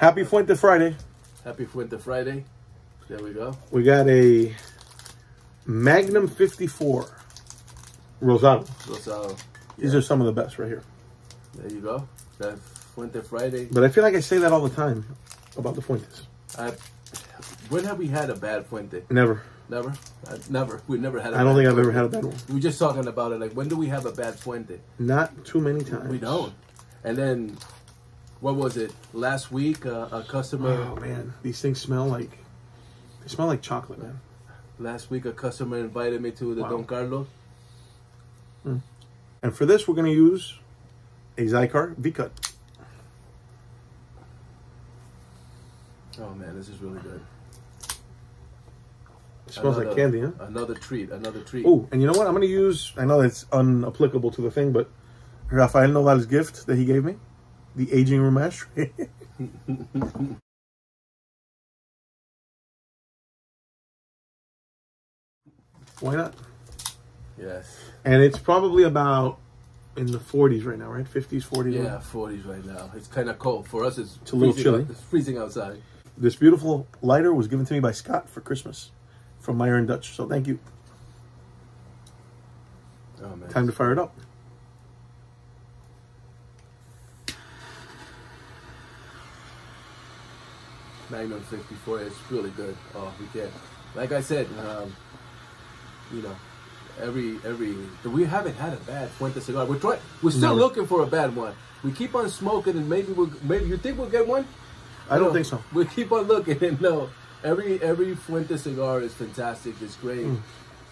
Happy Fuente Friday. Happy Fuente Friday. There we go. We got a Magnum 54 Rosado. Rosado. These are some of the best right here. There you go. That's Fuente Friday. But I feel like I say that all the time about the Fuentes. When have we had a bad Fuente? Never. Never? Never. We never had a I don't think I've ever had a bad one. We were just talking about it. Like, when do we have a bad Fuente? Not too many times. We don't. And then, what was it? Last week, a customer... Oh, man. These things smell like... They smell like chocolate, man. Last week, a customer invited me to the Don Carlos. Mm. And for this, we're going to use a Zycar V-Cut. Oh, man, this is really good. It smells like candy, huh? Another treat, another treat. Oh, and you know what? I'm going to use, I know it's unapplicable to the thing, but Rafael Noval's gift that he gave me, the aging room ashtray. Why not? Yes. And it's probably about in the 40s right now, right? 50s, 40s? Yeah, 40s right now. It's kind of cold. For us, it's a little chilly. It's freezing outside. This beautiful lighter was given to me by Scott for Christmas from Meyer and Dutch. So thank you. Oh, man. Time to fire it up. Magnum 54, it's really good. Oh, we can't. Like I said, you know, we haven't had a bad Fuente cigar. We're still looking for a bad one. We keep on smoking, and maybe you think we'll get one? I don't think so. We keep on looking, and no, every Fuente cigar is fantastic. It's great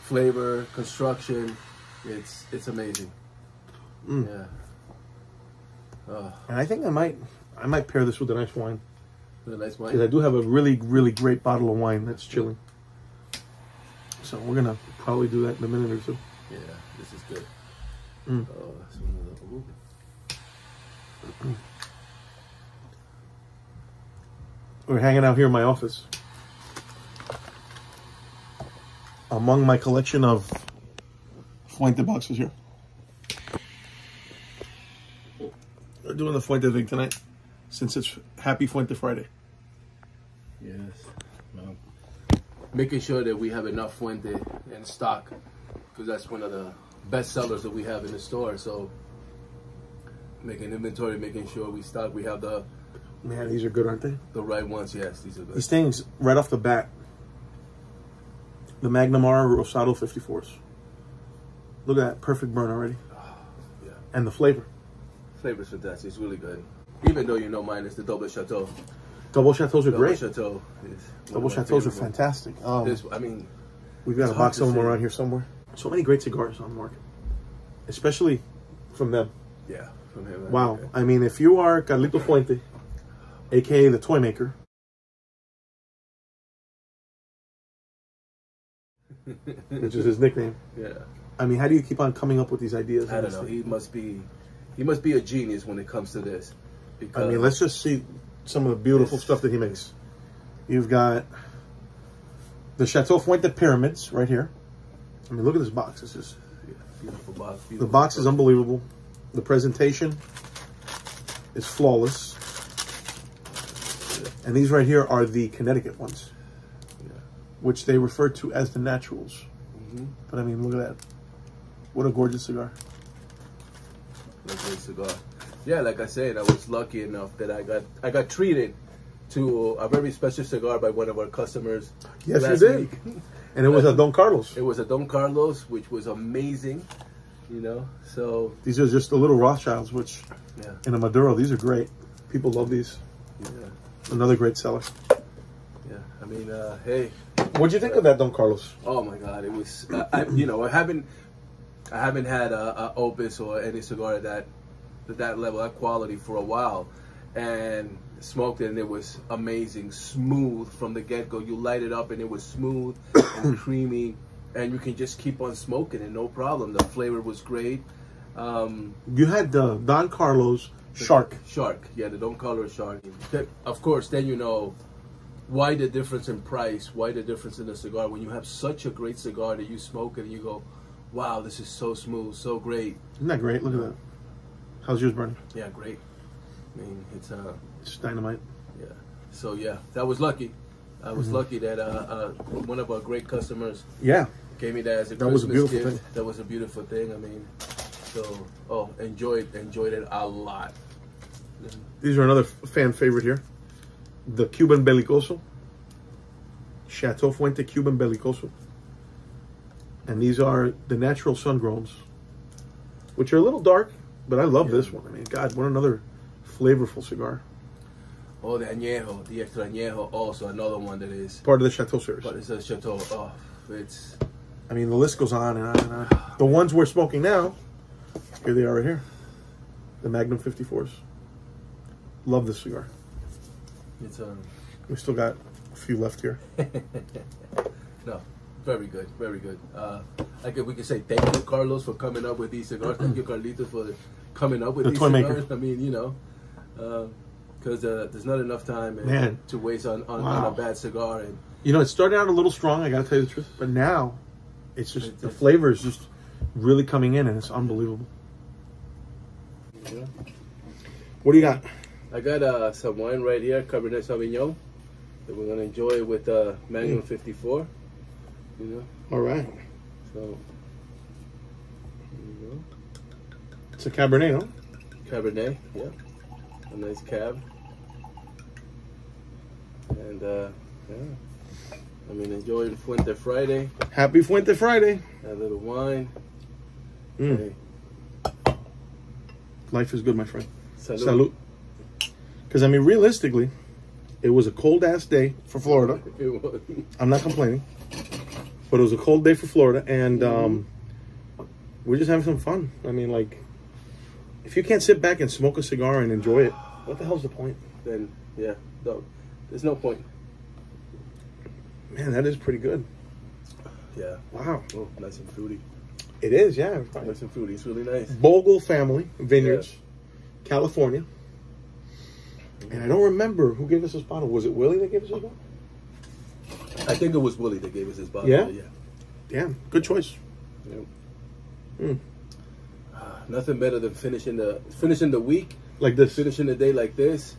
flavor, construction. It's amazing. Yeah. And I think I might pair this with a nice wine. With a nice wine. Because I do have a really, really great bottle of wine that's chilling. So we're gonna probably do that in a minute or two. Yeah, this is good. Oh, that's one of the, We're hanging out here in my office. Among my collection of Fuente boxes here. We're doing the Fuente thing tonight, since it's Happy Fuente Friday. Yes. Well, making sure that we have enough Fuente in stock, because that's one of the best sellers that we have in the store. So making inventory, making sure we stock. We have the... Man, these are good, aren't they? The right ones, yes. These are good. These things, right off the bat, the Magnum R Rosado 54s. Look at that, perfect burn already. Oh, yeah. And the flavor. Flavor's fantastic. It's really good. Even though you know mine is the Double Chateau. Double Chateaus are great. Double Chateaus are fantastic. I mean, we've got a box of them around here somewhere. So many great cigars on the market, especially from them. Yeah, from him. Wow. Okay. I mean, if you are Carlito Fuente, aka the toy maker, which is his nickname. Yeah. I mean, how do you keep on coming up with these ideas? I don't know. He must be a genius when it comes to this. Because I mean, let's just see some of the beautiful stuff that he makes. You've got the Chateau Fuente pyramids right here. I mean, look at this box. It's just beautiful box. Beautiful the box is unbelievable. The presentation is flawless. And these right here are the Connecticut ones, which they refer to as the naturals. But I mean, look at that. What a gorgeous cigar. What a great cigar. Yeah, like I said, I was lucky enough that I got treated to a very special cigar by one of our customers. Yes, you did. Week. And it was a Don Carlos. It was a Don Carlos, which was amazing. You know, so these are just the little Rothschilds, which in a Maduro, these are great. People love these. Yeah. Another great seller. Yeah, I mean, hey. What'd you think of that Don Carlos? Oh my God, it was. You know, I haven't had a Opus or any cigar at that level, that quality for a while, and smoked it, and it was amazing, smooth from the get-go. You light it up, and it was smooth and creamy, and you can just keep on smoking it, no problem. The flavor was great. You had the Don Carlos Shark. Yeah, the Don Carlos Shark. Of course, then you know why the difference in price, why the difference in the cigar. When you have such a great cigar that you smoke it and you go, wow, this is so smooth, so great. Isn't that great? Look at that. How's yours burning? Yeah, great. I mean, it's dynamite. Yeah. So yeah, that was lucky. I was lucky that one of our great customers Yeah. gave me that as a That was a Christmas beautiful gift. thing. That was a beautiful thing. I mean, enjoyed it a lot. These are another fan favorite here. The Cuban Belicoso. Chateau Fuente Cuban Belicoso. And these are the natural sun-growns, which are a little dark, but I love this one. I mean, God, what another flavorful cigar. Oh, the añejo, the extra añejo, also another one that is Part of the Chateau series. But it's a Chateau. Oh, it's. I mean, the list goes on and on and on. The ones we're smoking now, here they are right here. The Magnum 54s. Love this cigar. It's We still got a few left here. No, very good, very good. We can say thank you, Carlos, for coming up with these cigars. Thank you, Carlitos, for coming up with The these toy cigars. maker. I mean, you know, because there's not enough time to waste on a bad cigar. And You know, it started out a little strong, I gotta tell you the truth, but now it's just, the flavor is just really coming in and it's unbelievable. yeah. What do you got? I got some wine right here, Cabernet Sauvignon, that we're gonna enjoy with Magnum 54. You know, All right. so you know, It's a Cabernet, no? Cabernet, yeah, a nice cab, and yeah, I mean enjoying Fuente Friday, Happy Fuente Friday. a little wine. Mm. Hey, Life is good, my friend. salud. Salute. Because, I mean, realistically, it was a cold-ass day for Florida. I'm not complaining. But it was a cold day for Florida, and we're just having some fun. I mean, like, if you can't sit back and smoke a cigar and enjoy it, what the hell's the point? Then yeah, no, there's no point. Man, that is pretty good. Yeah. Wow. Oh, nice and fruity. It is, yeah. Nice and fruity. It's really nice. Bogle family, Vineyards, California. And I don't remember who gave us this bottle. Was it Willie that gave us this bottle? I think it was Willie that gave us this bottle. Yeah? Yeah. Damn, good choice. Yeah. Nothing better than finishing the week, Like this. finishing the day like this.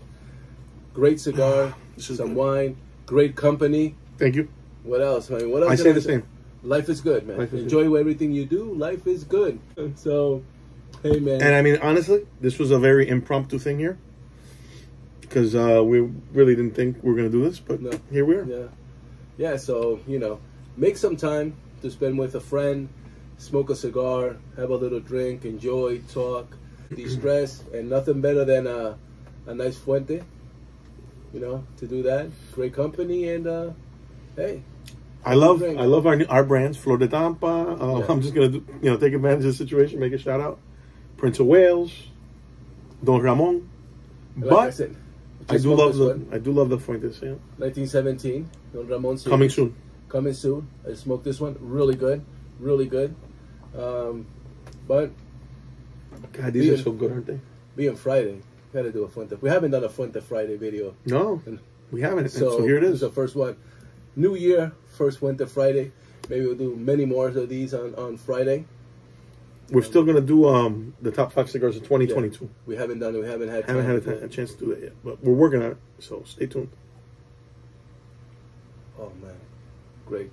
Great cigar, This is some good. wine, great company. Thank you. What else? I mean, what else? I can say the same. Life is good, man. Life is Enjoy everything you do. Life is good. So, hey, man. And I mean, honestly, this was a very impromptu thing here. Because we really didn't think we were going to do this, but No. here we are. Yeah. Yeah, so, you know, make some time to spend with a friend, smoke a cigar, have a little drink, enjoy, talk, de-stress, and nothing better than a nice Fuente, you know, to do that. Great company, and, hey. I love our brands, Flor de Tampa. Yeah. I'm just going to take advantage of the situation, make a shout out. Prince of Wales, Don Ramon. Like But I said, I just do smoked this one. love the Fuentes. Yeah. 1917, Don Ramon series. Coming soon. Coming soon. I smoked this one. Really good. Really good. But God, these are so good, aren't they? being Friday, gotta do a Fuente. We haven't done a Fuente Friday video. No, we haven't. And So, so here it This is. is the first one. New Year, first Fuente Friday. Maybe we'll do many more of these on Friday. We're still going to do the top 5 cigars of 2022. We haven't done it. We haven't had time. Haven't had a chance to do that yet, but we're working on it. So stay tuned. Oh, man. Great.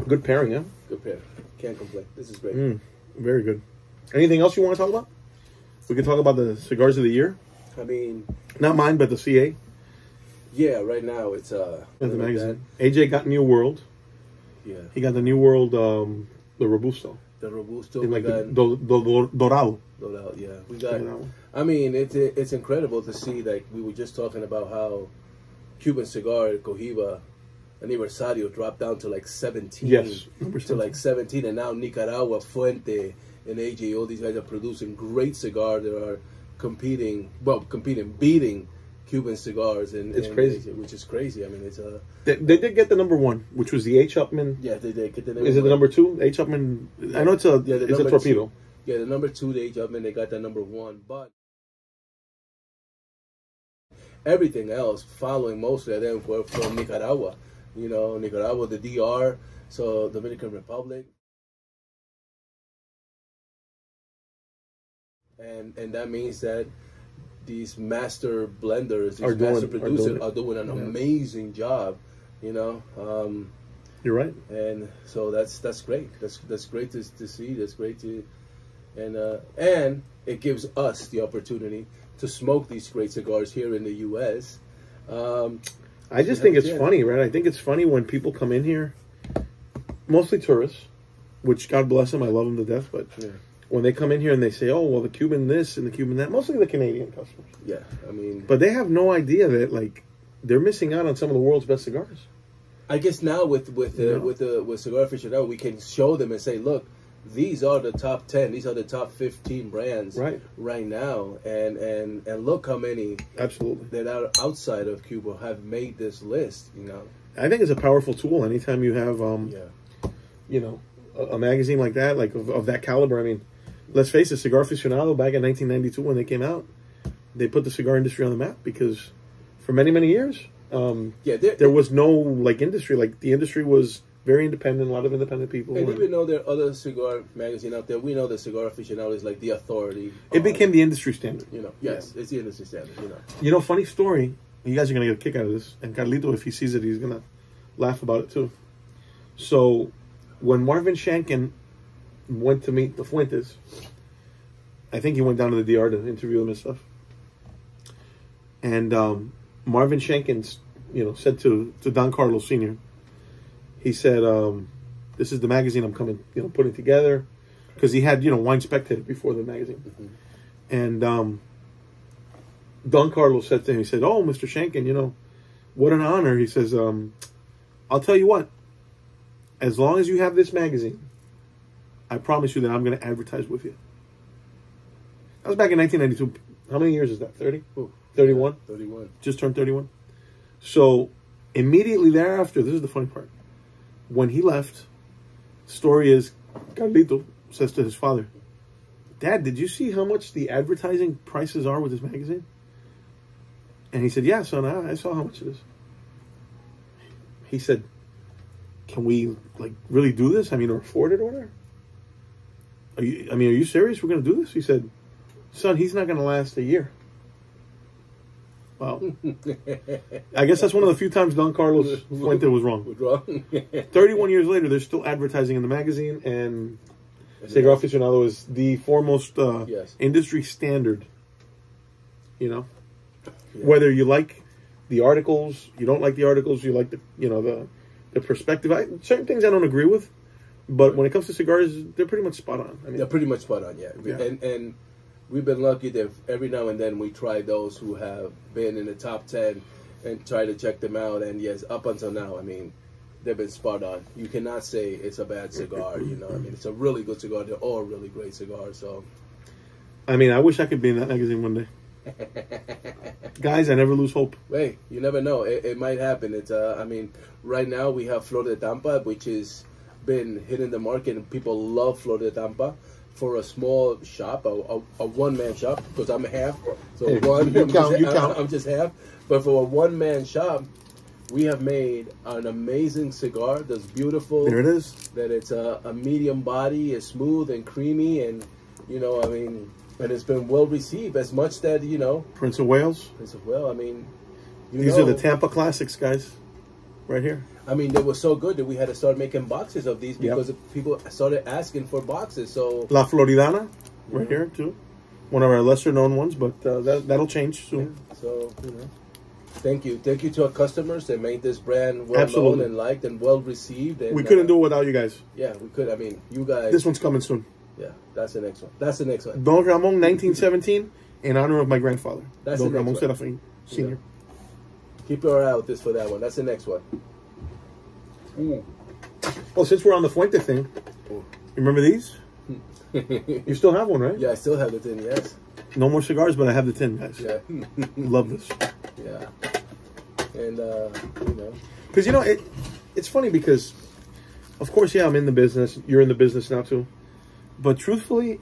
Good pairing, yeah? Good pair. Can't complain. This is great. Very good. Anything else you want to talk about? We can talk about the cigars of the year. I mean, Not mine, but the CA. yeah, right now it's The magazine. AJ got New World. Yeah. He got the New World, the Robusto. The Robusto. In We like got Dorado. Dorado, yeah. We got. You know? I mean, it's incredible to see. Like we were just talking about how Cuban cigar Cohiba Aniversario dropped down to like 17. Yes. To like 17, and now Nicaragua, Fuente, and AJ, all these guys are producing great cigars that are beating Cuban cigars, and It's crazy. which is crazy. I mean, it's a They did get the number 1, which was the H. Upman. yeah. They get the Is it the number 2? H. Upman. I know it's a torpedo. Yeah, the number 2, the AJ Upman, they got the number 1, but everything else following mostly of them were from Nicaragua. You know, Nicaragua, the DR, so Dominican Republic. And that means that these master blenders, these Are master doing- are producers doing it. are doing an amazing job. You know, You're right. and so that's great. That's great to see. That's great to, and it gives us the opportunity to smoke these great cigars here in the U.S. I just think it's funny, right? I think it's funny when people come in here, mostly tourists, which God bless them, I love them to death, but Yeah. when they come in here and they say, oh, well, the Cuban this and the Cuban that, mostly the Canadian customers. Yeah, I mean, But they have no idea that, like, they're missing out on some of the world's best cigars. I guess now with Cigar Aficionado, we can show them and say, look, these are the top 10, these are the top 15 brands right now, and look how many Absolutely. that are outside of Cuba have made this list. You know, I think it's a powerful tool. Anytime you have, you know, a magazine like that, like of that caliber. I mean, let's face it, Cigar Aficionado back in 1992 when they came out, they put the cigar industry on the map because for many, many years, there was no like industry. Like the industry was very independent, a lot of independent people. And even though there are other cigar magazine out there, we know that Cigar Aficionado is like the authority. It became the industry standard. You know, yes, it's the industry standard. You know. You know, funny story. You guys are gonna get a kick out of this, and Carlito, if he sees it, he's gonna laugh about it too. So, when Marvin Shanken went to meet the Fuentes, I think he went down to the DR to interview them and stuff. And Marvin Shanken, you know, said to Don Carlos Sr., he said, "This is the magazine I'm coming, you know, putting together," because he had, you know, Wine Spectator before the magazine, and Don Carlos said to him, he said, "Oh, Mr. Shanken, you know, what an honor." He says, "I'll tell you what. As long as you have this magazine, I promise you that I'm going to advertise with you." That was back in 1992. How many years is that? 30? 31? 31. Just turned 31. So immediately thereafter, this is the funny part. When he left, the story is Carlito says to his father, "Dad, did you see how much the advertising prices are with this magazine?" And he said, "Yeah, son, I saw how much it is." He said, "Can we like really do this? I mean, or afford it, or? Are you serious? We're going to do this?" He said, "Son, he's not going to last a year." Wow. I guess that's one of the few times Don Carlos Fuente was wrong. 31 years later, they're still advertising in the magazine, and Cigar Aficionado is the foremost industry standard. You know, whether you like the articles, you don't like the articles, you like the perspective. Certain things I don't agree with, but when it comes to cigars, they're pretty much spot on. I mean, they're pretty much spot on, yeah. And we've been lucky that every now and then we try those who have been in the top 10 and try to check them out. And yes, up until now, I mean, they've been spot on. You cannot say it's a bad cigar, you know. I mean, it's a really good cigar. They're all really great cigars. So, I mean, I wish I could be in that magazine one day. Guys, I never lose hope. Hey, you never know. It might happen. It's I mean, right now we have Flor de Tampa, which has been hitting the market, and people love Flor de Tampa. For a small shop, a one-man shop, because I'm half. So hey, you count. I'm just half. But for a one-man shop, we have made an amazing cigar that's beautiful. There it is. That it's a medium body, it's smooth and creamy, and you know, I mean, and it's been well received. As much that, you know, Prince of Wales. I mean, these are the Tampa classics, guys. Right here. I mean, they were so good that we had to start making boxes of these because people started asking for boxes. So La Floridana, right here too, one of our lesser known ones, but that'll change soon. Yeah. So, you know, thank you to our customers that made this brand well known and liked and well received. And, we couldn't do it without you guys. Yeah, we could. I mean, you guys. This one's coming soon. Yeah, that's the next one. That's the next one. Don Ramon, 1917, in honor of my grandfather. That's Don the next Ramon one. Serafin, Sr. Yeah. Keep your eye out this for that one. That's the next one. Well, since we're on the Fuente thing, you remember these? You still have one, right? Yeah, I still have the tin, yes. No more cigars, but I have the tin, guys. Yeah. Love this. Yeah. And, you know. Because, you know, it's funny because, of course, yeah, I'm in the business. You're in the business now, too. But truthfully,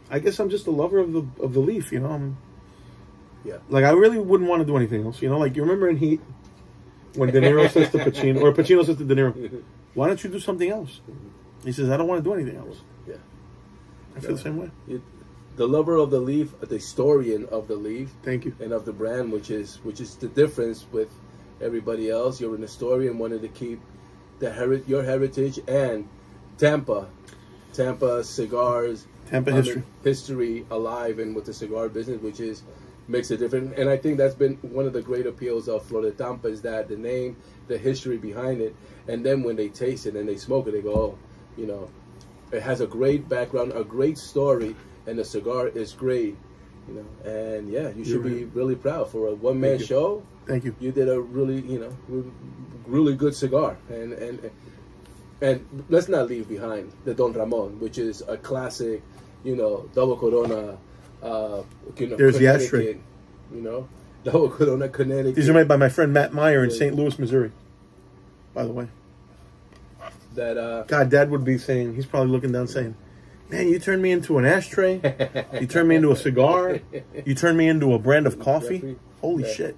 I guess I'm just a lover of the leaf, you know. Yeah. Like, I really wouldn't want to do anything else, you know. Like, you remember in Heat? When De Niro says to Pacino, or Pacino says to De Niro, "Why don't you do something else?" He says, "I don't want to do anything else." Yeah, I feel the same way. the lover of the leaf, the historian of the leaf. Thank you. And of the brand, which is the difference with everybody else. You're an historian, wanted to keep your heritage and Tampa cigars, Tampa history alive, and with the cigar business, which makes a difference. And I think that's been one of the great appeals of Flor de Tampa, is that the name, the history behind it, and then when they taste it and they smoke it, they go, oh, you know, it has a great background, a great story, and the cigar is great, you know. And yeah, you should be really proud for a one-man show. Thank you. You did a really, you know, really good cigar, and let's not leave behind the Don Ramon, which is a classic, you know, double Corona. You know, there's the ashtray. You know, double Corona, Connecticut. These are made by my friend Matt Meyer in St. Louis, Missouri. By the way, that God, Dad would be saying, he's probably looking down saying, "Man, you turned me into an ashtray. You turned me into a cigar. You turned me into a brand of coffee. Holy shit!"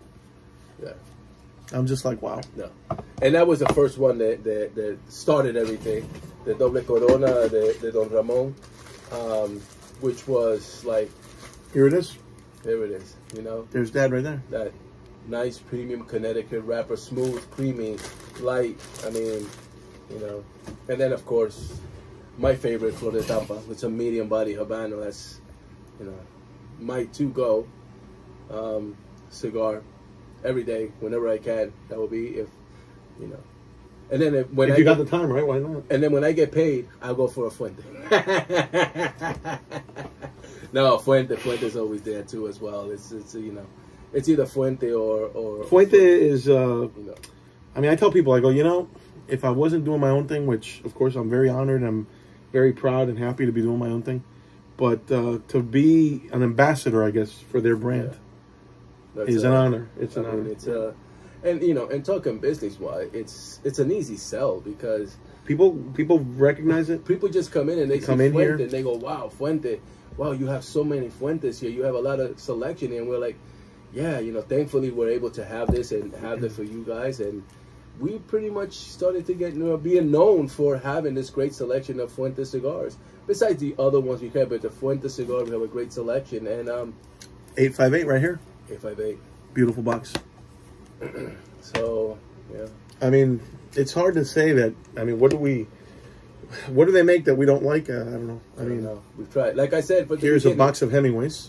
Yeah. I'm just like, wow. No, and that was the first one that started everything. The Doble Corona, the Don Ramon, which was like, here it is. There it is. You know, there's Dad right there. That nice premium Connecticut wrapper, smooth, creamy, light. I mean, you know, and then of course, my favorite Flor de Tampa. It's a medium body Habano. That's, you know, my to-go cigar. Every day, whenever I can, that will be, if you know. And then if you got the time, right? Why not? And then when I get paid, I'll go for a Fuente. No, Fuente's always there too as well. It's you know, it's either Fuente or Fuente is. You know. I mean, I tell people, I go, you know, if I wasn't doing my own thing, which of course I'm very honored, I'm very proud and happy to be doing my own thing, but to be an ambassador, I guess, for their brand. Yeah. It's an honor. It's an honor. It's and you know, and talking business wise, it's an easy sell because people recognize it. People just come in and they come see in Fuente here and they go, "Wow, Fuente! Wow, you have so many Fuentes here. You have a lot of selection." And we're like, "Yeah, you know, thankfully we're able to have this and have this for you guys." And we pretty much started to get, you know, being known for having this great selection of Fuente cigars. Besides the other ones we have, but the Fuente cigar, we have a great selection. And 858 right here. 858. Beautiful box. So, yeah. I mean, it's hard to say that. I mean, what do they make that we don't like? I don't know. I mean, we've tried. Like I said, but here's a box of Hemingways.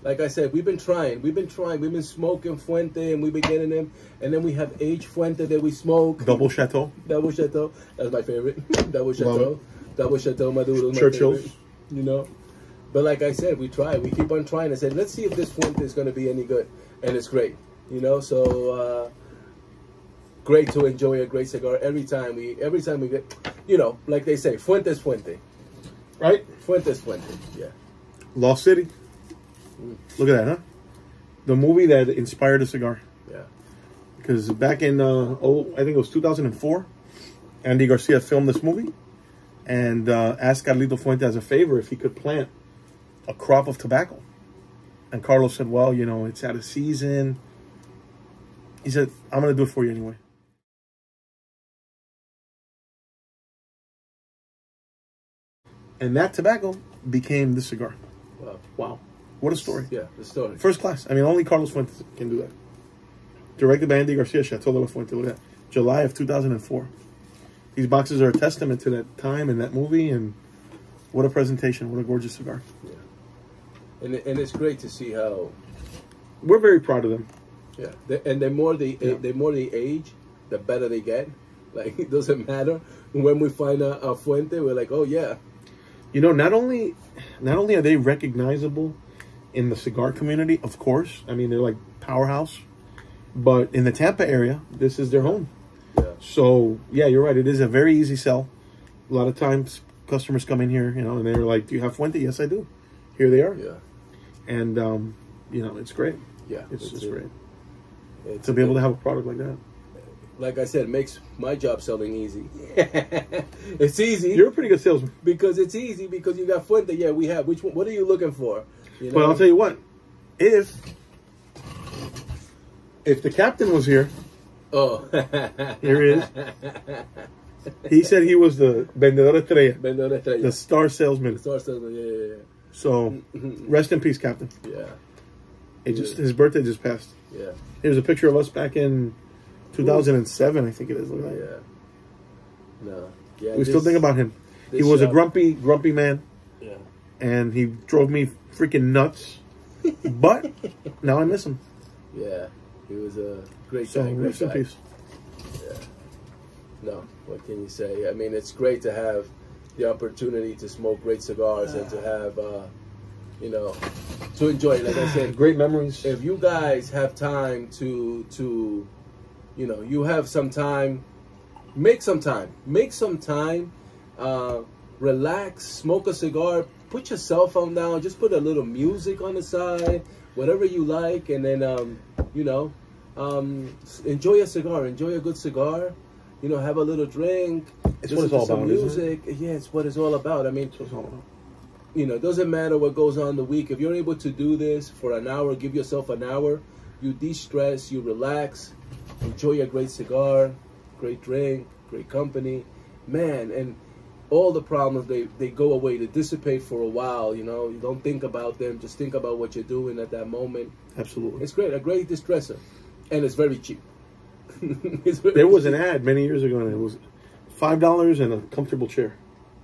Like I said, we've been trying. We've been smoking Fuente, and we've been getting them. And then we have aged Fuente that we smoke. Double Chateau. Double Chateau. That's my favorite. Double Chateau. Double Chateau Maduro. Churchill's. You know. But like I said, we try. We keep on trying. I said, let's see if this Fuente is going to be any good. And it's great. You know, so great to enjoy a great cigar every time we get, you know, like they say, Fuente's Fuente. Right? Fuente's Fuente, yeah. Lost City. Look at that, huh? The movie that inspired the cigar. Yeah. Because back in, I think it was 2004, Andy Garcia filmed this movie and asked Carlito Fuente as a favor if he could plant a crop of tobacco. And Carlos said, well, you know, it's out of season. He said, I'm going to do it for you anyway. And that tobacco became the cigar. Wow. Wow. What a story. Yeah, the story. First class. I mean, only Carlos Fuentes can do that. Directed by Andy Garcia, Chateau de la Fuente. Look at that. July of 2004. These boxes are a testament to that time and that movie. And what a presentation. What a gorgeous cigar. Yeah. And it's great to see how... We're very proud of them. Yeah. And the more they age, the better they get. Like, it doesn't matter. When we find a Fuente, we're like, oh, yeah. You know, not only are they recognizable in the cigar community, of course. I mean, they're like powerhouse. But in the Tampa area, this is their home. Yeah. So, yeah, you're right. It is a very easy sell. A lot of times, customers come in here, you know, and they're like, do you have Fuente? Yes, I do. Here they are. Yeah. And, you know, it's great. Yeah. It's great. To be able to have a product like that. Like I said, it makes my job selling easy. It's easy. You're a pretty good salesman. Because it's easy, because you got Fuente. Yeah, we have. Which one? What are you looking for? You know? But I'll tell you what. If the captain was here. Oh. Here he is. He said he was the vendedor estrella. Vendedor estrella. The star salesman. The star salesman, yeah. So, rest in peace, Captain. Yeah. His birthday just passed. Yeah. Here's a picture of us back in 2007, I think it is. Look at that. Yeah. No. Yeah. We still think about him. He was a grumpy man. Yeah. And he drove me freaking nuts. But now I miss him. Yeah. He was a great So, guy. Great rest in guy. peace. Yeah. No. What can you say? I mean, it's great to have the opportunity to smoke great cigars and to have, you know, to enjoy it. Like I said, Great memories. if you guys have time to, you know, you have some time, make some time, relax, smoke a cigar, put your cell phone down, just put a little music on the side, whatever you like, and then, you know, enjoy a cigar, enjoy a good cigar, you know, have a little drink. It's what it's all some about, music. isn't it? Yeah, it's what it's all about. I mean, That's what it's all about. you know, it doesn't matter what goes on the week. If you're able to do this for an hour, give yourself an hour, you de-stress, you relax, enjoy a great cigar, great drink, great company, man, and all the problems, they go away, they dissipate for a while, you know. You don't think about them, just think about what you're doing at that moment. Absolutely. It's great, a great distressor, and it's very cheap. There was an ad many years ago, and it was $5 and a comfortable chair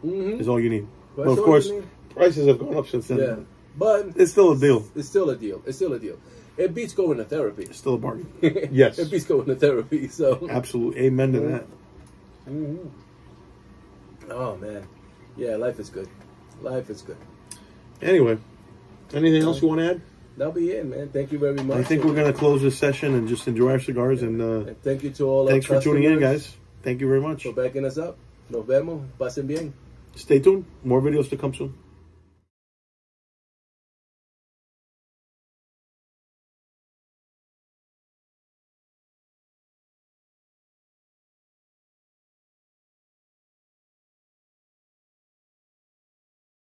is all you need. That's Well, of all course, you need. prices have gone up since then. Yeah, but It's still a deal. It's still a deal. It's still a deal. It beats going to therapy. It's still a bargain. Yes. It beats going to therapy. So Absolutely. Amen to that. Oh man, yeah, life is good. Life is good. Anyway, anything else you want to add? That'll be it, man. Thank you very much. I think we're going to close this session and just enjoy our cigars. And And thank you to all thanks our for tuning in, customers guys. Thank you very much. for backing us up. Nos vemos. Pasen bien. Stay tuned. More videos to come soon.